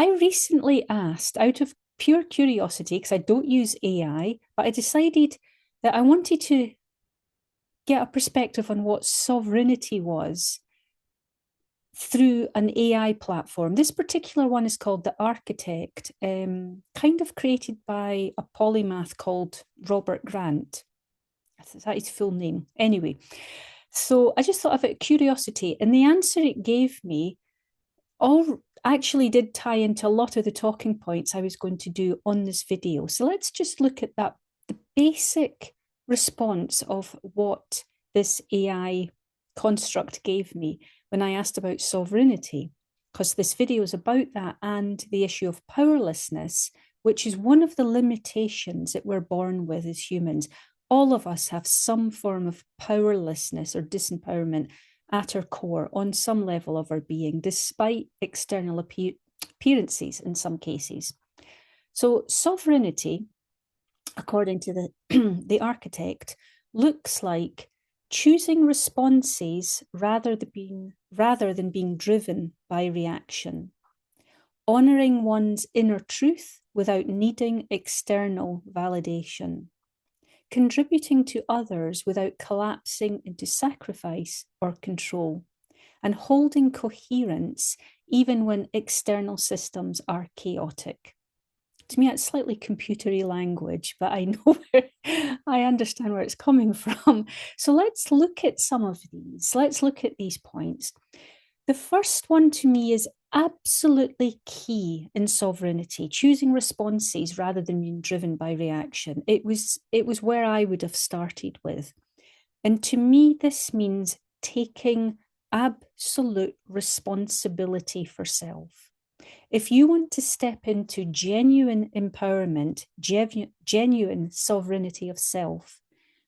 I recently asked, out of pure curiosity, because I don't use AI, but I decided that I wanted to get a perspective on what sovereignty was through an AI platform. This particular one is called The Architect, kind of created by a polymath called Robert Grant. Is that his full name? Anyway, so I just thought of it curiosity, and the answer it gave me all actually did tie into a lot of the talking points I was going to do on this video. So let's just look at that, the basic response of what this AI construct gave me when I asked about sovereignty, because this video is about that and the issue of powerlessness, which is one of the limitations that we're born with as humans. All of us have some form of powerlessness or disempowerment at our core on some level of our being, despite external appearances in some cases. So sovereignty, according to the architect, looks like choosing responses rather than being driven by reaction, honoring one's inner truth without needing external validation, contributing to others without collapsing into sacrifice or control, and holding coherence even when external systems are chaotic. To me, it's slightly computery language, but I know I understand where it's coming from. So let's look at some of these. Let's look at these points. The first one to me is absolutely key in sovereignty, choosing responses rather than being driven by reaction. It was where I would have started with. And to me, this means taking absolute responsibility for self. If you want to step into genuine empowerment, genuine sovereignty of self,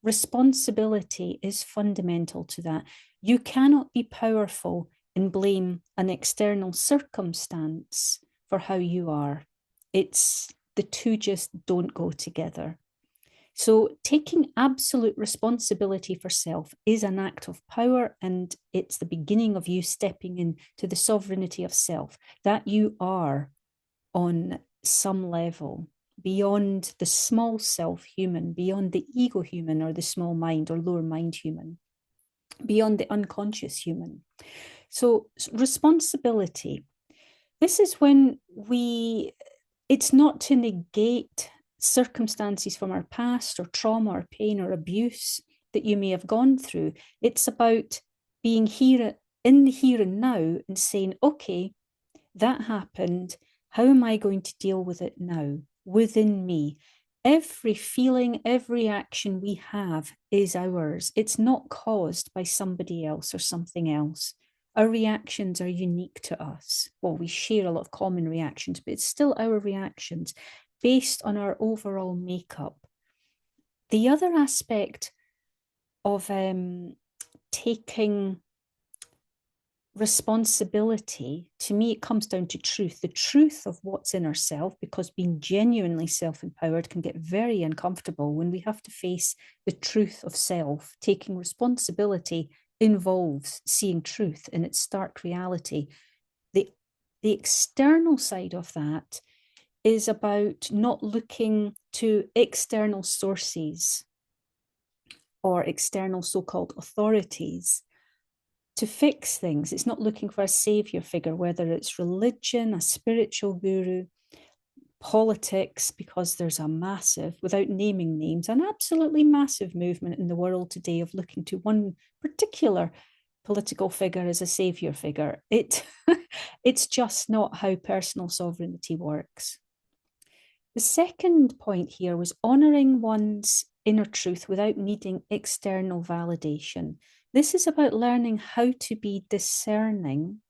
responsibility is fundamental to that. You cannot be powerful and blame an external circumstance for how you are. The two just don't go together. So taking absolute responsibility for self is an act of power, and it's the beginning of you stepping into the sovereignty of self, that you are on some level beyond the small self human, beyond the ego human or the small mind or lower mind human, beyond the unconscious human. So responsibility, this is when it's not to negate circumstances from our past or trauma or pain or abuse that you may have gone through. It's about being here in the here and now and saying, okay, that happened. How am I going to deal with it now within me? Every feeling, every action we have is ours. It's not caused by somebody else or something else. Our reactions are unique to us. Well, we share a lot of common reactions, but it's still our reactions based on our overall makeup. The other aspect of taking responsibility, to me, it comes down to truth, the truth of what's in ourselves, because being genuinely self-empowered can get very uncomfortable when we have to face the truth of self. Taking responsibility involves seeing truth in its stark reality. The external side of that is about not looking to external sources or external so-called authorities to fix things. It's not looking for a savior figure, whether it's religion, a spiritual guru, politics, because there's a massive, without naming names, an absolutely massive movement in the world today of looking to one particular political figure as a savior figure. It's just not how personal sovereignty works. The second point here was honoring one's inner truth without needing external validation. This is about learning how to be discerning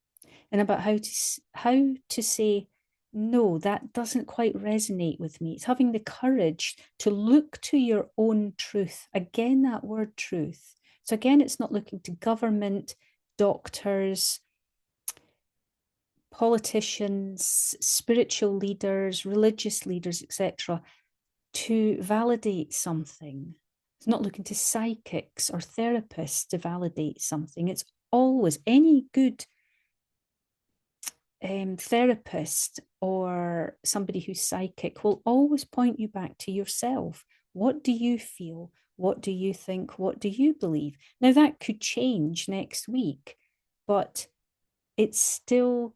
and about how to say, no, that doesn't quite resonate with me. It's having the courage to look to your own truth. Again, that word truth. So again, it's not looking to government, doctors, politicians, spiritual leaders, religious leaders, etc., to validate something. It's not looking to psychics or therapists to validate something. It's always any good therapist or somebody who's psychic will always point you back to yourself. What do you feel? What do you think? What do you believe? Now, that could change next week, but it's still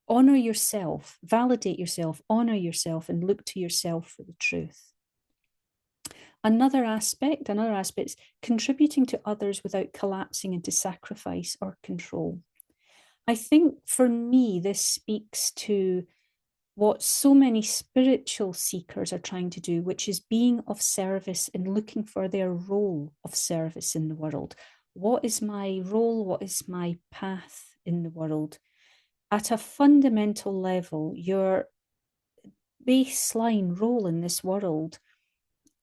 honor yourself, validate yourself, honor yourself, and look to yourself for the truth. Another aspect is contributing to others without collapsing into sacrifice or control. I think for me, this speaks to what so many spiritual seekers are trying to do, which is being of service and looking for their role of service in the world. What is my role? What is my path in the world? At a fundamental level, your baseline role in this world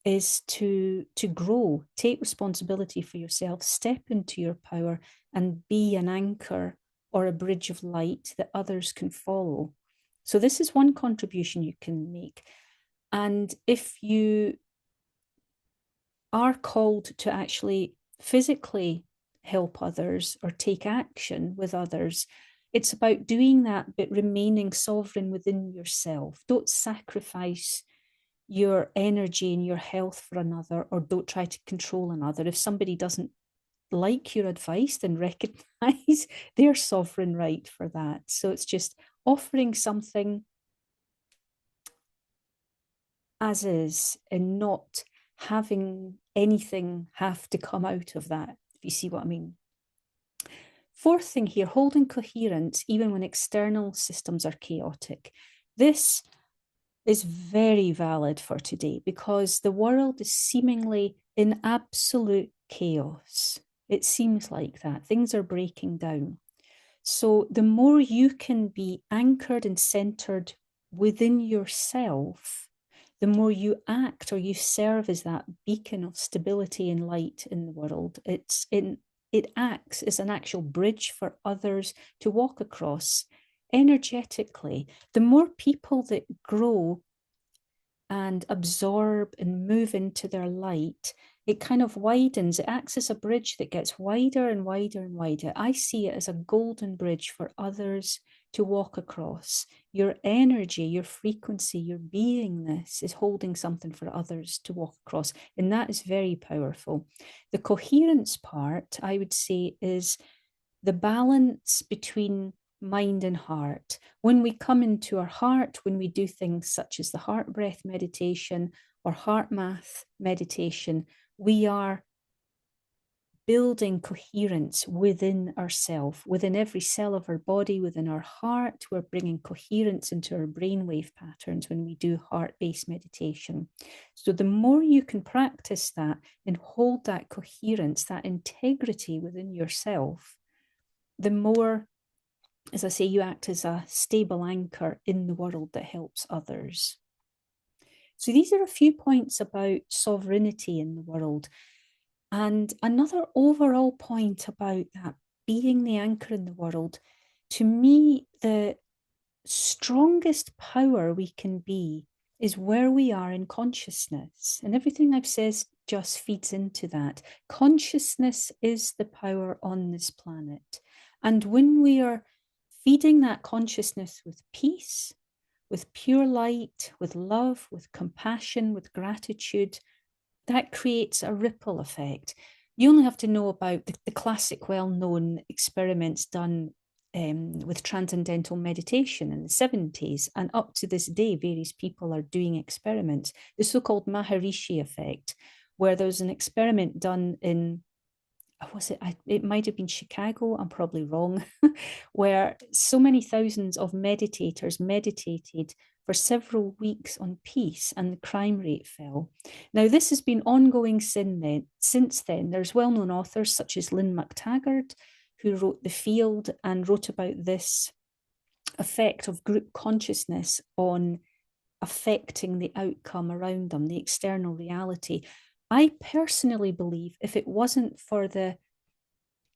is to grow, take responsibility for yourself, step into your power, and be an anchor or a bridge of light that others can follow. So this is one contribution you can make. And if you are called to actually physically help others or take action with others, it's about doing that, but remaining sovereign within yourself. Don't sacrifice your energy and your health for another, or don't try to control another. If somebody doesn't like your advice, then recognize their sovereign right for that. So it's just offering something as is and not having anything have to come out of that, if you see what I mean. Fourth thing here, holding coherence even when external systems are chaotic. This is very valid for today because the world is seemingly in absolute chaos. It seems like that. Things are breaking down. So the more you can be anchored and centered within yourself, the more you act or you serve as that beacon of stability and light in the world. It acts as an actual bridge for others to walk across energetically. The more people that grow and absorb and move into their light, it kind of widens. It acts as a bridge that gets wider and wider and wider. I see it as a golden bridge for others to walk across. Your energy, your frequency, your beingness is holding something for others to walk across. And that is very powerful. The coherence part, I would say, is the balance between mind and heart. When we come into our heart, when we do things such as the heart breath meditation or HeartMath meditation, we are building coherence within ourselves, within every cell of our body, within our heart. We're bringing coherence into our brainwave patterns when we do heart-based meditation. So the more you can practice that and hold that coherence, that integrity within yourself, the more, as I say, you act as a stable anchor in the world that helps others. So these are a few points about sovereignty in the world. And another overall point about that being the anchor in the world, to me, the strongest power we can be is where we are in consciousness. And everything I've said just feeds into that. Consciousness is the power on this planet. And when we are feeding that consciousness with peace, with pure light, with love, with compassion, with gratitude, that creates a ripple effect. You only have to know about the classic well-known experiments done with transcendental meditation in the 70s, and up to this day, various people are doing experiments. The so-called Maharishi effect, where there was an experiment done in, it might have been Chicago, I'm probably wrong, where so many thousands of meditators meditated for several weeks on peace and the crime rate fell. Now, this has been ongoing since then. There's well-known authors such as Lynn McTaggart, who wrote The Field and wrote about this effect of group consciousness on affecting the outcome around them, the external reality. I personally believe if it wasn't for the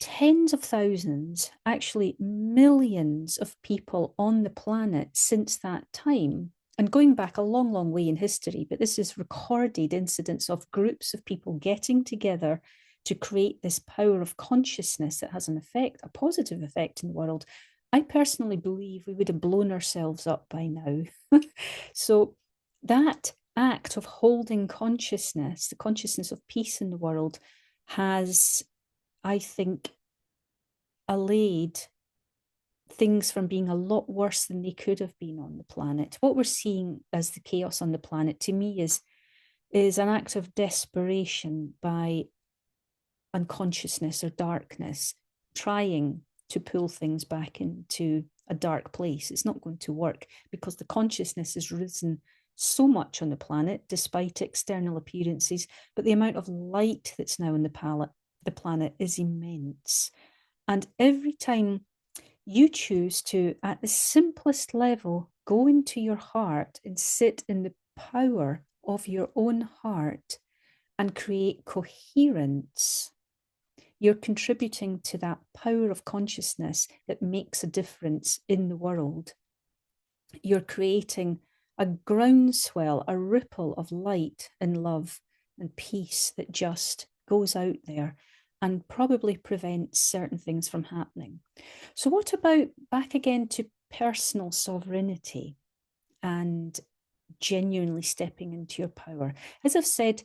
tens of thousands, actually millions of people on the planet since that time, and going back a long, long way in history, but this is recorded incidents of groups of people getting together to create this power of consciousness that has an effect, a positive effect in the world. I personally believe we would have blown ourselves up by now. So that act of holding consciousness, the consciousness of peace in the world, has, I think, allayed things from being a lot worse than they could have been on the planet. What we're seeing as the chaos on the planet, to me, is an act of desperation by unconsciousness or darkness trying to pull things back into a dark place. It's not going to work because the consciousness has risen so much on the planet despite external appearances, but the amount of light that's now on the planet is immense. And every time you choose to, at the simplest level, go into your heart and sit in the power of your own heart and create coherence, you're contributing to that power of consciousness that makes a difference in the world. You're creating a groundswell, a ripple of light and love and peace that just goes out there and probably prevents certain things from happening. So, what about back again to personal sovereignty and genuinely stepping into your power? As I've said,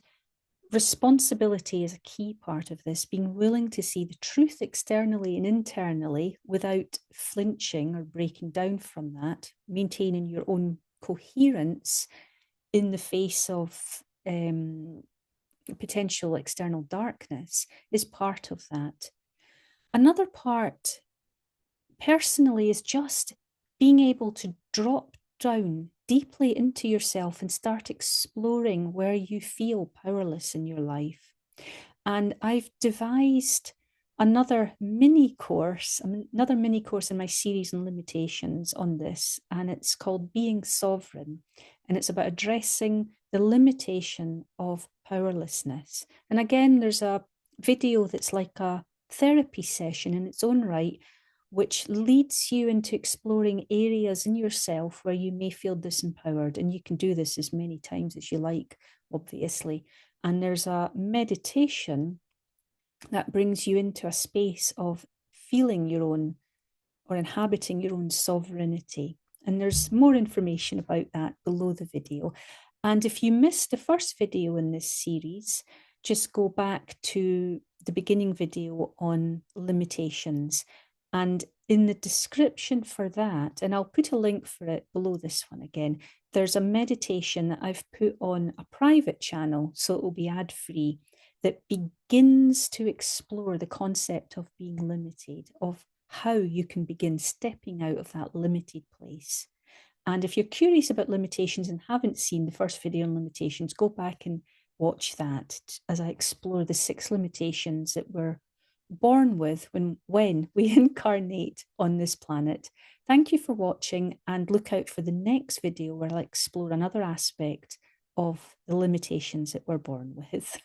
responsibility is a key part of this, being willing to see the truth externally and internally without flinching or breaking down from that, maintaining your own coherence in the face of potential external darkness is part of that. Another part, personally, is just being able to drop down deeply into yourself and start exploring where you feel powerless in your life. And I've devised another mini course in my series on limitations on this, and it's called Being Sovereign. And it's about addressing the limitation of powerlessness. And again, there's a video that's like a therapy session in its own right, which leads you into exploring areas in yourself where you may feel disempowered. And you can do this as many times as you like, obviously. And there's a meditation that brings you into a space of feeling your own or inhabiting your own sovereignty. And there's more information about that below the video. And if you missed the first video in this series, just go back to the beginning video on limitations. And in the description for that, and I'll put a link for it below this one again, there's a meditation that I've put on a private channel, so it will be ad-free, that begins to explore the concept of being limited, of how you can begin stepping out of that limited place. And if you're curious about limitations and haven't seen the first video on limitations, go back and watch that as I explore the 6 limitations that we're born with when we incarnate on this planet. Thank you for watching, and look out for the next video where I'll explore another aspect of the limitations that we're born with.